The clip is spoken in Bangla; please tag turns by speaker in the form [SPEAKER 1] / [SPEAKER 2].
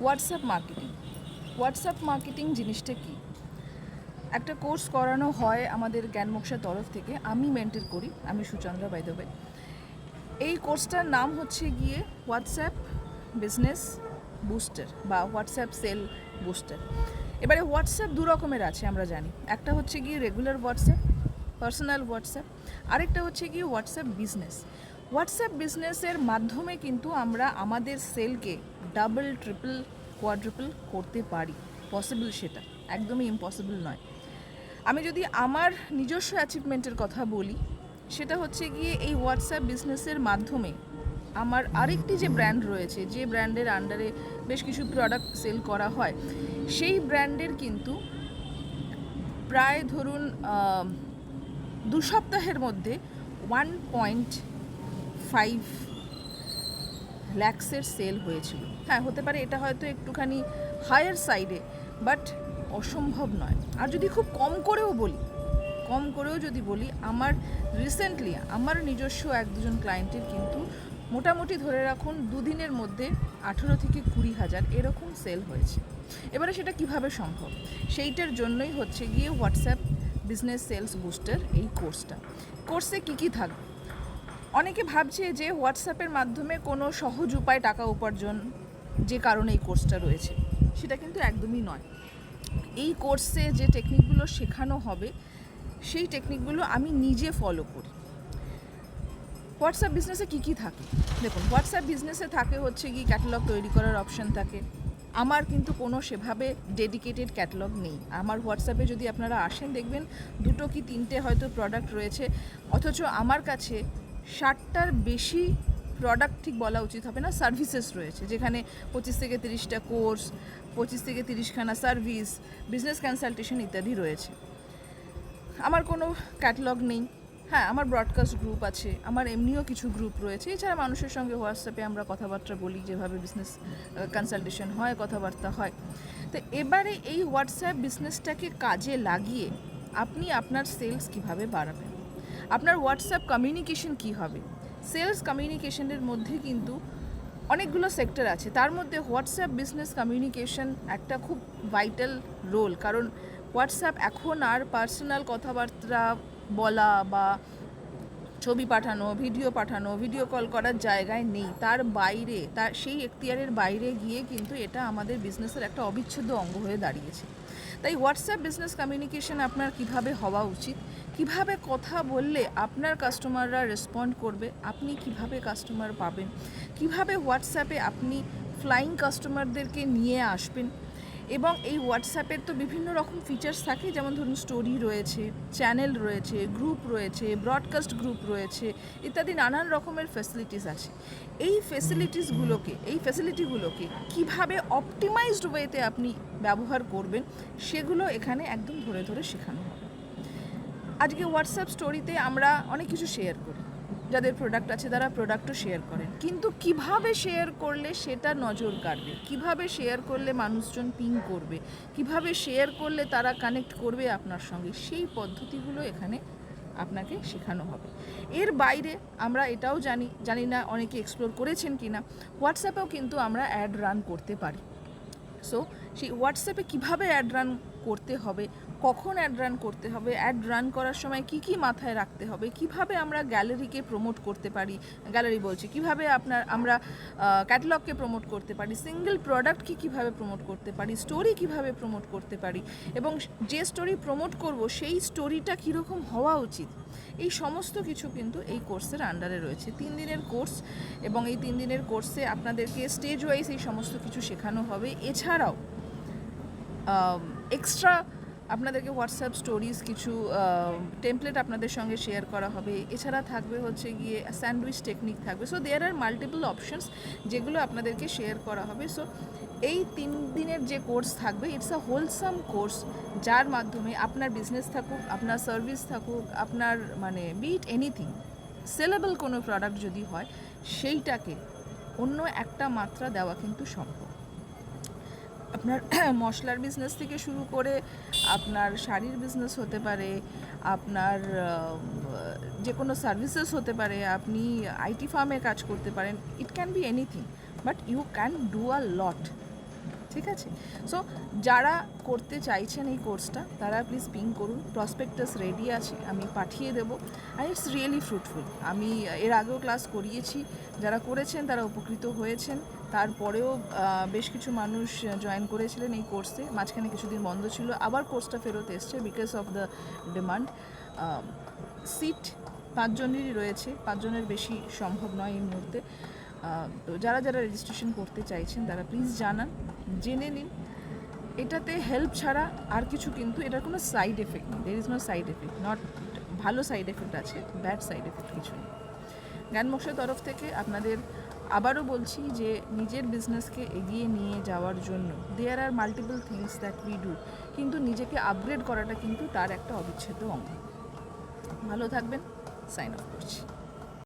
[SPEAKER 1] হোয়াটসঅ্যাপ মার্কেটিং জিনিসটা কি? একটা কোর্স করানো হয় আমাদের জ্ঞানমোক্ষার তরফ থেকে, আমি মেন্টর করি, আমি সুচন্দ্রা বাই দ্য ওয়ে। এই কোর্সটার নাম হচ্ছে গিয়ে হোয়াটসঅ্যাপ বিজনেস বুস্টার বা হোয়াটসঅ্যাপ সেল বুস্টার। এবারে হোয়াটসঅ্যাপ দু রকমের আছে আমরা জানি, একটা হচ্ছে গিয়ে রেগুলার হোয়াটসঅ্যাপ, পার্সোনাল হোয়াটসঅ্যাপ, আরেকটা হচ্ছে গিয়ে হোয়াটসঅ্যাপ বিজনেস। হোয়াটসঅ্যাপ বিজনেসের মাধ্যমে কিন্তু আমরা আমাদের সেলকে ডাবল, ট্রিপল, কোয়াড্রিপল করতে পারি। পসিবল, সেটা একদমই ইম্পসিবল নয়। আমি যদি আমার নিজস্ব অ্যাচিভমেন্টের কথা বলি, সেটা হচ্ছে গিয়ে এই হোয়াটসঅ্যাপ বিজনেসের মাধ্যমে আমার আরেকটি যে ব্র্যান্ড রয়েছে, যে ব্র্যান্ডের আন্ডারে বেশ কিছু প্রোডাক্ট সেল করা হয়, সেই ব্র্যান্ডের কিন্তু প্রায় ধরুন 2 সপ্তাহের মধ্যে 1.5 ল্যাক্সের সেল হয়েছিল। হ্যাঁ, হতে পারে এটা হয়তো একটুখানি হায়ার সাইডে, বাট অসম্ভব নয়। আর যদি খুব কম করেও যদি বলি, আমার রিসেন্টলি আমার নিজস্ব 1-2জন ক্লায়েন্টের কিন্তু মোটামুটি ধরে রাখুন 2 দিনের মধ্যে 18 থেকে 20,000 এরকম সেল হয়েছে। এবারে সেটা কিভাবে সম্ভব, সেইটার জন্যই হচ্ছে গিয়ে হোয়াটসঅ্যাপ বিজনেস সেলস বুস্টার এই কোর্সে কী থাকবে। অনেকে ভাবছে যে হোয়াটসঅ্যাপের মাধ্যমে কোনো সহজ উপায় টাকা উপার্জন, যে কারণে এই কোর্সটা রয়েছে, সেটা কিন্তু একদমই নয়। এই কোর্সে যে টেকনিকগুলো শেখানো হবে, সেই টেকনিকগুলো আমি নিজে ফলো করি। হোয়াটসঅ্যাপ বিজনেসে কী থাকে দেখুন, হোয়াটসঅ্যাপ বিজনেসে থাকে হচ্ছে কি ক্যাটালগ তৈরি করার অপশান থাকে। আমার কিন্তু কোনো সেভাবে ডেডিকেটেড ক্যাটালগ নেই। আমার হোয়াটসঅ্যাপে যদি আপনারা আসেন, দেখবেন 2 কি 3টে হয়তো প্রোডাক্ট রয়েছে, অথচ আমার কাছে 60টার বেশি প্রোডাক্ট ঠিক বলা উচিত হবে না, সার্ভিসেস রয়েছে, যেখানে 25 থেকে 30টা কোর্স, 25 থেকে 30খানা সার্ভিস, বিজনেস কনসালটেশন ইত্যাদি রয়েছে। আমার কোনো ক্যাটালগ নেই। হ্যাঁ, আমার ব্রডকাস্ট গ্রুপ আছে, আমার এমনিও কিছু গ্রুপ রয়েছে। এছাড়া মানুষের সঙ্গে হোয়াটসঅ্যাপে আমরা কথাবার্তা বলি, যেভাবে বিজনেস কনসালটেশন হয়, কথাবার্তা হয়। তো এবারে এই হোয়াটসঅ্যাপ বিজনেসটাকে কাজে লাগিয়ে আপনি আপনার সেলস কিভাবে বাড়াবেন, আপনার হোয়াটসঅ্যাপ কমিউনিকেশন কী হবে। সেলস কমিউনিকেশনের মধ্যে কিন্তু অনেকগুলো সেক্টর আছে, তার মধ্যে হোয়াটসঅ্যাপ বিজনেস কমিউনিকেশন একটা খুব ভাইটাল রোল। কারণ হোয়াটসঅ্যাপ এখন আর পার্সোনাল কথাবার্তা বলা বা ছবি পাঠানো, ভিডিও কল করার জায়গায় নেই। তার বাইরে, তার সেই এখতিয়ারের বাইরে গিয়ে কিন্তু এটা আমাদের বিজনেসের একটা অবিচ্ছেদ্য অঙ্গ হয়ে দাঁড়িয়েছে। তাই হোয়াটসঅ্যাপ বিজনেস কমিউনিকেশন আপনার কিভাবে হওয়া উচিত, কিভাবে কথা বললে আপনার কাস্টমাররা রেসপন্ড করবে, আপনি কিভাবে কাস্টমার পাবেন, কিভাবে হোয়াটসঅ্যাপে আপনি ফ্লাইং কাস্টমারদেরকে নিয়ে আসবেন। এবং এই হোয়াটসঅ্যাপের তো বিভিন্ন রকম ফিচার্স থাকে, যেমন ধরুন স্টোরি রয়েছে, চ্যানেল রয়েছে, গ্রুপ রয়েছে, ব্রডকাস্ট গ্রুপ রয়েছে, ইত্যাদি নানান রকমের ফ্যাসিলিটিস আছে। এই ফ্যাসিলিটিগুলোকে কিভাবে অপটিমাইজড ওয়েতে আপনি ব্যবহার করবেন, সেগুলো এখানে একদম ধরে ধরে শেখানো হবে। আজকে হোয়াটসঅ্যাপ স্টোরিতে আমরা অনেক কিছু শেয়ার করি, যাদের প্রোডাক্ট আছে তারা প্রোডাক্টও শেয়ার করেন, কিন্তু কিভাবে শেয়ার করলে সেটা নজর কাড়বে, কিভাবে শেয়ার করলে মানুষজন পিং করবে, কিভাবে শেয়ার করলে তারা কানেক্ট করবে আপনার সঙ্গে, সেই পদ্ধতিগুলো এখানে আপনাকে শেখানো হবে। এর বাইরে আমরা এটাও জানি না অনেকে এক্সপ্লোর করেছেন কি না, হোয়াটসঅ্যাপেও কিন্তু আমরা অ্যাড রান করতে পারি। সো সেই হোয়াটসঅ্যাপে কীভাবে অ্যাড রান করতে হবে, কখন অ্যাড রান করতে হবে, অ্যাড রান করার সময় কি মাথায় রাখতে হবে, কিভাবে আমরা গ্যালারিকে প্রমোট করতে পারি, কিভাবে আমরা ক্যাটালগকে প্রমোট করতে পারি, সিঙ্গেল প্রোডাক্টকে কিভাবে প্রমোট করতে পারি, স্টোরি কিভাবে প্রমোট করতে পারি, এবং যে স্টোরি প্রমোট করব সেই স্টোরিটা কীরকম হওয়া উচিত, এই সমস্ত কিছু কিন্তু এই কোর্সের আন্ডারে রয়েছে। 3 দিনের কোর্স, এবং এই 3 দিনের কোর্সে আপনাদেরকে স্টেজ ওয়াইজ এই সমস্ত কিছু শেখানো হবে। এছাড়াও এক্সট্রা আপনাদেরকে হোয়াটসঅ্যাপ স্টোরিজ কিছু টেমপ্লেট আপনাদের সঙ্গে শেয়ার করা হবে। এছাড়া থাকবে হচ্ছে গিয়ে স্যান্ডউইচ টেকনিক থাকবে। So there are multiple options যেগুলো আপনাদেরকে শেয়ার করা হবে। সো এই 3 দিনের যে কোর্স থাকবে, ইটস আ হোলসাম কোর্স, যার মাধ্যমে আপনার বিজনেস থাকুক, আপনার সার্ভিস থাকুক, আপনার বিট এনিথিং সেলেবল কোনো প্রোডাক্ট যদি হয়, সেইটাকে অন্য একটা মাত্রা দেওয়া কিন্তু সম্ভব। আপনার মশলার বিজনেস থেকে শুরু করে আপনার শাড়ির বিজনেস হতে পারে, আপনার যে কোনো সার্ভিসেস হতে পারে, আপনি আইটি ফার্মে কাজ করতে পারেন, it can be anything, but you can do a lot ঠিক আছে? সো যারা করতে চাইছেন এই কোর্সটা তারা প্লিজ পিং করুন, প্রসপেক্টাস রেডি আছে, আমি পাঠিয়ে দেবো। আর ইটস রিয়েলি ফ্রুটফুল। আমি এর আগেও ক্লাস করিয়েছি, যারা করেছেন তারা উপকৃত হয়েছেন। তারপরেও বেশ কিছু মানুষ জয়েন করেছিলেন এই কোর্সে, মাঝখানে কিছুদিন বন্ধ ছিল, আবার কোর্সটা ফেরত এসছে because of the demand. Seat 5 জনেরই রয়েছে, 5 জনের বেশি সম্ভব নয় এই মুহূর্তে। তো যারা যারা রেজিস্ট্রেশন করতে চাইছেন তারা প্লিজ জানান, জেনে নিন। এটাতে হেল্প ছাড়া আর কিছু, কিন্তু এটার কোনো সাইড এফেক্ট নেই, there is no side effect, not ভালো সাইড এফেক্ট আছে, ব্যাড সাইড এফেক্ট কিছু নেই। জ্ঞানমোক্ষের তরফ থেকে আপনাদের আবারও বলছি যে নিজের বিজনেসকে এগিয়ে নিয়ে যাওয়ার জন্য there are multiple things that we do, কিন্তু নিজেকে আপগ্রেড করাটা কিন্তু তার একটা অবিচ্ছেদ্য অঙ্গ। ভালো থাকবেন, সাইন অফ করছি।